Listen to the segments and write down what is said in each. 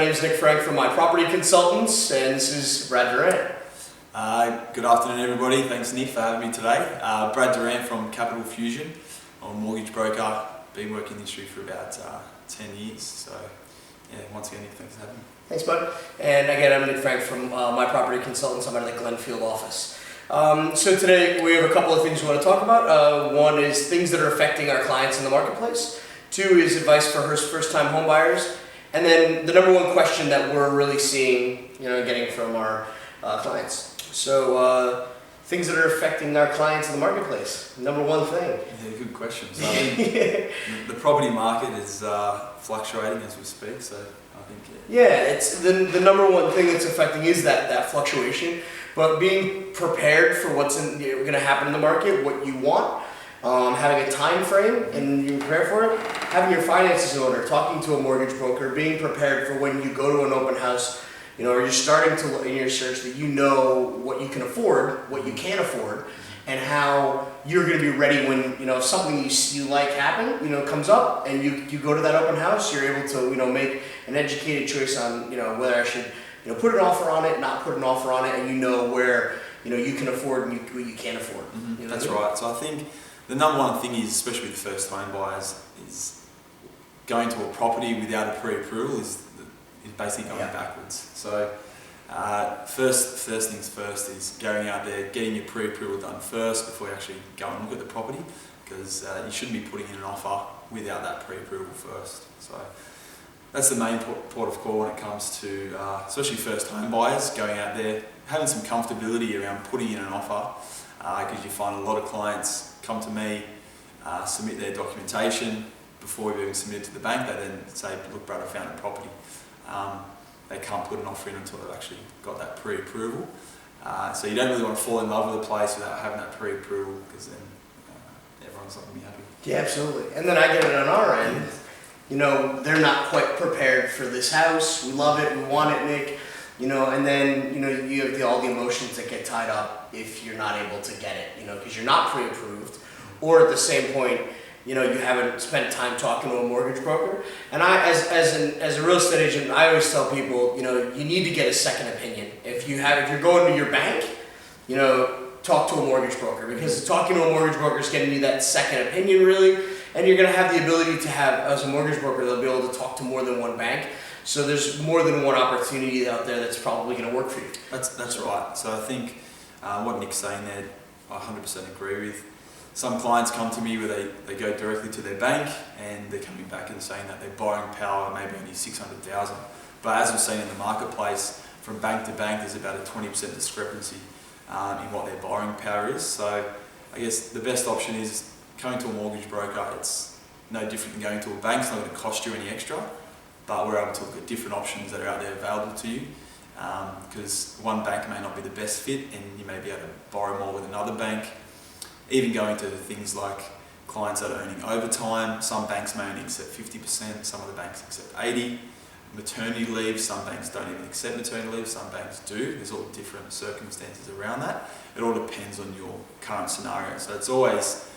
name is Nick Frank from My Property Consultants, and this is Brad Durrant. Good afternoon, everybody. Thanks, Nick, for having me today. Brad Durrant from Capital Fusion. I'm a mortgage broker. Been working in the industry for about 10 years. So, yeah, once again, Nick, thanks for having me. Thanks, bud. And again, I'm Nick Frank from My Property Consultants. I'm out of the Glenfield office. So today we have a couple of things we want to talk about. One is things that are affecting our clients in the marketplace. Two is advice for first-time home buyers. And then the number one question that we're really seeing, getting from our clients. So things that are affecting our clients in the marketplace. Number one thing. Yeah, good question. So I think the property market is fluctuating as we speak. So I think it's the number one thing that's affecting is that fluctuation. But being prepared for what's going to happen in the market, what you want. Having a time frame and you prepare for it, having your finances in order, talking to a mortgage broker, being prepared for when you go to an open house, or you're starting to look in your search that you know what you can afford, what you can't afford, and how you're going to be ready when if something you like comes up and you go to that open house, you're able to make an educated choice on whether I should put an offer on it, not put an offer on it, and where you can afford and what you can't afford. Mm-hmm. That's right. So I think the number one thing is, especially with first home buyers, is going to a property without a pre-approval is basically going backwards. So first things first is going out there, getting your pre-approval done first before you actually go and look at the property, because you shouldn't be putting in an offer without that pre-approval first. So that's the main port of call when it comes to, especially first home buyers, going out there, having some comfortability around putting in an offer, because you find a lot of clients come to me, submit their documentation before we've even submitted to the bank. They then say, look, Brad, I found a property. They can't put an offer in until they've actually got that pre-approval. So you don't really want to fall in love with a place without having that pre-approval, because then everyone's not going to be happy. Yeah, absolutely. And then I get it on our end. They're not quite prepared for this house. We love it. We want it, Nick. And then, you have all the emotions that get tied up if you're not able to get it, because you're not pre-approved, or at the same point, you haven't spent time talking to a mortgage broker. And I, as a real estate agent, I always tell people, you need to get a second opinion. If you're going to your bank, talk to a mortgage broker, because talking to a mortgage broker is getting you that second opinion, really. And you're going to have the ability to have, as a mortgage broker, they'll be able to talk to more than one bank. So there's more than one opportunity out there that's probably going to work for you. That's right. So I think what Nick's saying there, I 100% agree with. Some clients come to me where they go directly to their bank and they're coming back and saying that their borrowing power may be only $600,000. But as we've seen in the marketplace, from bank to bank, there's about a 20% discrepancy in what their borrowing power is. So I guess the best option is going to a mortgage broker. It's no different than going to a bank. It's not going to cost you any extra. But we're able to look at different options that are out there available to you, because one bank may not be the best fit and you may be able to borrow more with another bank. Even going to things like clients that are earning overtime, some banks may only accept 50%, some of the banks accept 80%. Maternity leave, some banks don't even accept maternity leave, some banks do. There's all different circumstances around that. It all depends on your current scenario. So it's always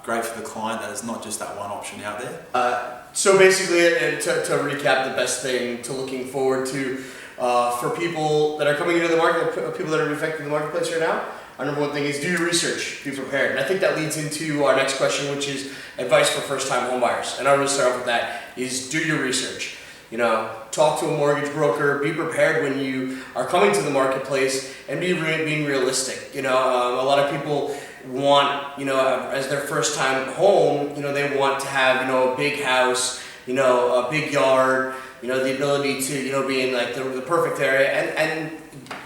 great for the client that there's not just that one option out there. So basically, to recap, the best thing to looking forward to for people that are coming into the market, people that are affecting the marketplace right now, our number one thing is do your research, be prepared. And I think that leads into our next question, which is advice for first-time home buyers. And I'm going to start off with that, is do your research. Talk to a mortgage broker, be prepared when you are coming to the marketplace, and being realistic. A lot of people want, as their first time home, they want to have, a big house, a big yard, the ability to, be in like the perfect area. And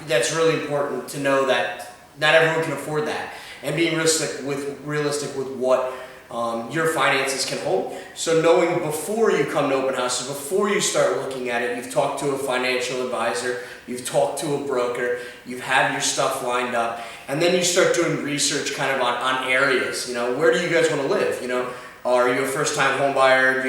that's really important to know that not everyone can afford that. And being realistic with what your finances can hold. So knowing before you come to open houses, before you start looking at it, you've talked to a financial advisor, you've talked to a broker, you've had your stuff lined up, and then you start doing research kind of on areas. Where do you guys want to live? Are you a first-time home buyer?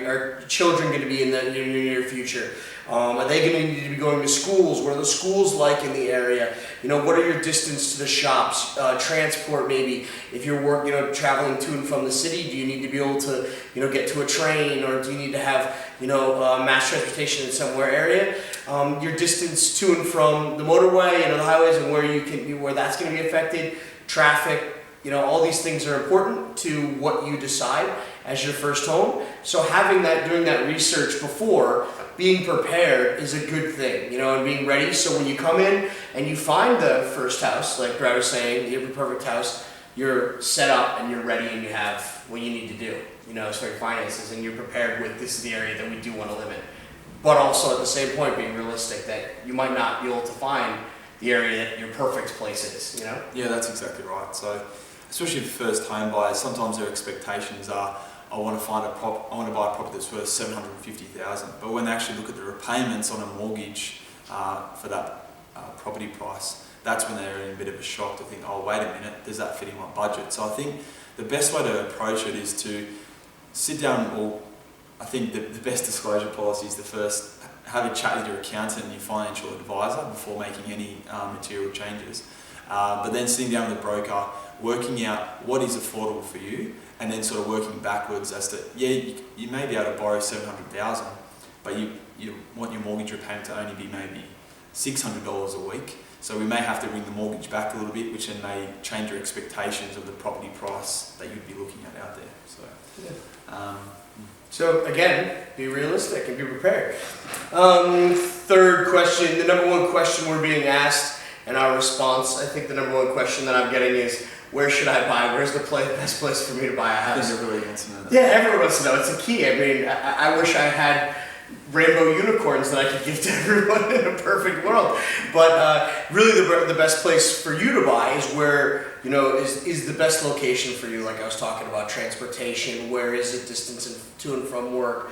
Are children going to be in the near future? Are they going to need to be going to schools? What are the schools like in the area? What are your distance to the shops? Transport maybe. If you're traveling to and from the city, do you need to be able to, get to a train, or do you need to have, mass transportation in somewhere area? Your distance to and from the motorway, the highways, and where that's going to be affected. Traffic. All these things are important to what you decide as your first home. So doing that research before, being prepared is a good thing, and being ready. So when you come in and you find the first house, like Brad was saying, your perfect house, you're set up and you're ready and you have what you need to do, as far as finances, and you're prepared with this is the area that we do want to live in. But also at the same point being realistic that you might not be able to find the area that your perfect place is, Yeah, that's exactly right. So, especially for first home buyers, sometimes their expectations are, I want to buy a property that's worth $750,000. But when they actually look at the repayments on a mortgage for that property price, that's when they're in a bit of a shock to think, oh, wait a minute, does that fit in my budget? So I think the best way to approach it is to sit down, or I think the best disclosure policy is to first have a chat with your accountant and your financial advisor before making any material changes. But then sitting down with the broker, working out what is affordable for you, and then sort of working backwards as to, you may be able to borrow $700,000, but you want your mortgage repayment to only be maybe $600 a week. So we may have to bring the mortgage back a little bit, which then may change your expectations of the property price that you'd be looking at out there. So, So again, be realistic and be prepared. Third question, the number one question we're being asked, and our response, I think the number one question that I'm getting is, where should I buy? Where's the best place for me to buy a house? I think everybody wants to know that. Yeah, everyone wants to know. It's a key. I mean, I wish I had rainbow unicorns that I could give to everyone in a perfect world. But really the best place for you to buy is where, is the best location for you. Like I was talking about transportation, where is it distance to and from work,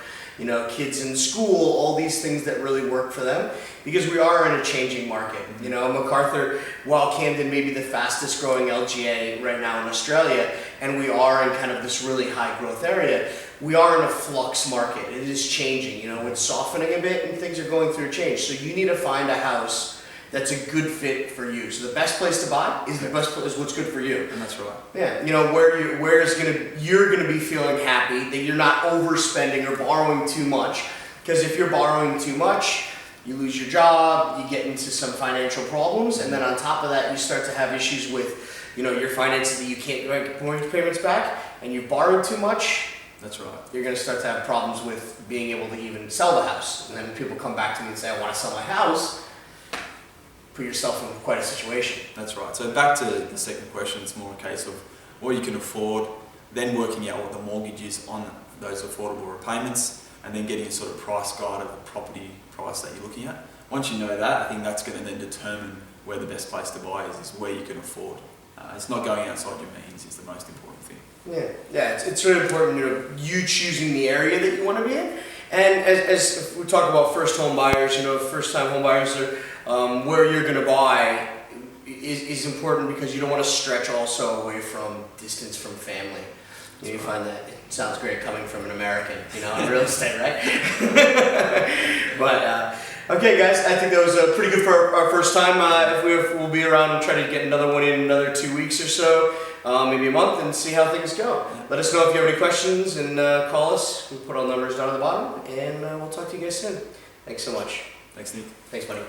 kids in school, all these things that really work for them. Because we are in a changing market. Macarthur, while Camden may be the fastest growing LGA right now in Australia, and we are in kind of this really high growth area, we are in a flux market. It is changing, it's softening a bit and things are going through a change. So you need to find a house that's a good fit for you. So the best place to buy is is what's good for you. And that's right. Yeah, where you're gonna be feeling happy, that you're not overspending or borrowing too much. Because if you're borrowing too much, you lose your job, you get into some financial problems, and then on top of that, you start to have issues with, your finances that you can't make mortgage payments back, and you've borrowed too much. That's right. You're going to start to have problems with being able to even sell the house. And then people come back to me and say, I want to sell my house. Put yourself in quite a situation. That's right. So back to the second question, it's more a case of what you can afford, then working out what the mortgage is on those affordable repayments, and then getting a sort of price guide of the property price that you're looking at. Once you know that, I think that's going to then determine where the best place to buy is where you can afford. It's not going outside your means is the most important thing. Yeah, it's really important, you choosing the area that you want to be in. And as we talk about first home buyers, first time home buyers, where you're going to buy is important because you don't want to stretch also away from distance from family. You find that it sounds great coming from an American, in real estate, right? But okay, guys, I think that was pretty good for our first time. We'll be around and try to get another one in another 2 weeks or so, maybe a month, and see how things go. Let us know if you have any questions, and call us. We'll put all numbers down at the bottom, and we'll talk to you guys soon. Thanks so much. Thanks, Nick. Thanks, buddy.